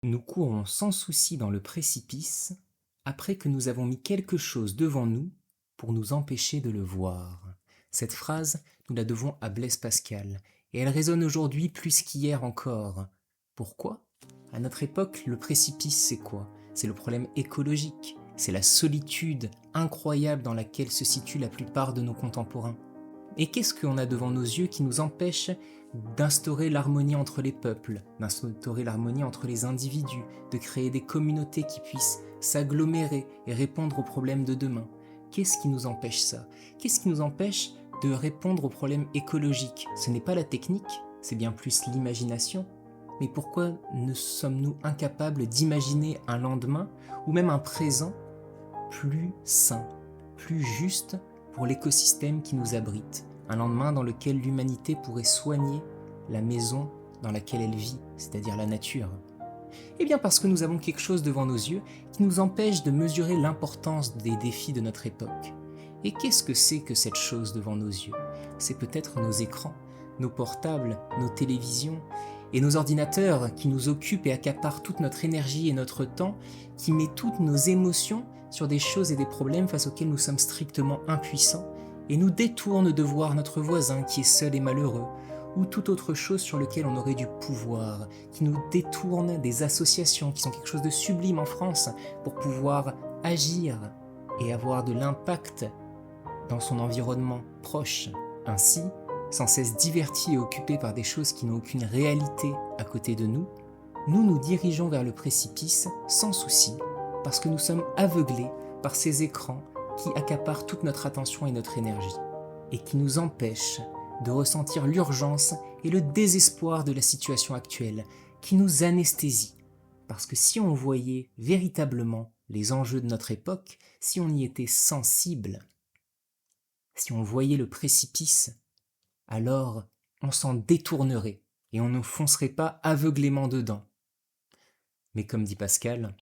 Nous courons sans souci dans le précipice après que nous avons mis quelque chose devant nous pour nous empêcher de le voir. Cette phrase, nous la devons à Blaise Pascal, et elle résonne aujourd'hui plus qu'hier encore. Pourquoi? À notre époque, le précipice, c'est quoi? C'est le problème écologique, c'est la solitude incroyable dans laquelle se situent la plupart de nos contemporains. Et qu'est-ce qu'on a devant nos yeux qui nous empêche d'instaurer l'harmonie entre les peuples, d'instaurer l'harmonie entre les individus, de créer des communautés qui puissent s'agglomérer et répondre aux problèmes de demain? Qu'est-ce qui nous empêche ça? Qu'est-ce qui nous empêche de répondre aux problèmes écologiques? Ce n'est pas la technique, c'est bien plus l'imagination. Mais pourquoi ne sommes-nous incapables d'imaginer un lendemain ou même un présent plus sain, plus juste pour l'écosystème qui nous abrite, un lendemain dans lequel l'humanité pourrait soigner la maison dans laquelle elle vit, c'est-à-dire la nature? Eh bien parce que nous avons quelque chose devant nos yeux qui nous empêche de mesurer l'importance des défis de notre époque. Et qu'est-ce que c'est que cette chose devant nos yeux? C'est peut-être nos écrans, nos portables, nos télévisions et nos ordinateurs qui nous occupent et accaparent toute notre énergie et notre temps, qui met toutes nos émotions sur des choses et des problèmes face auxquels nous sommes strictement impuissants et nous détournent de voir notre voisin qui est seul et malheureux, ou toute autre chose sur lequel on aurait du pouvoir, qui nous détourne des associations qui sont quelque chose de sublime en France pour pouvoir agir et avoir de l'impact dans son environnement proche. Ainsi, sans cesse divertis et occupés par des choses qui n'ont aucune réalité à côté de nous, nous nous dirigeons vers le précipice sans souci, parce que nous sommes aveuglés par ces écrans qui accaparent toute notre attention et notre énergie, et qui nous empêchent de ressentir l'urgence et le désespoir de la situation actuelle, qui nous anesthésie. Parce que si on voyait véritablement les enjeux de notre époque, si on y était sensible, si on voyait le précipice, alors on s'en détournerait et on ne foncerait pas aveuglément dedans. Mais comme dit Pascal,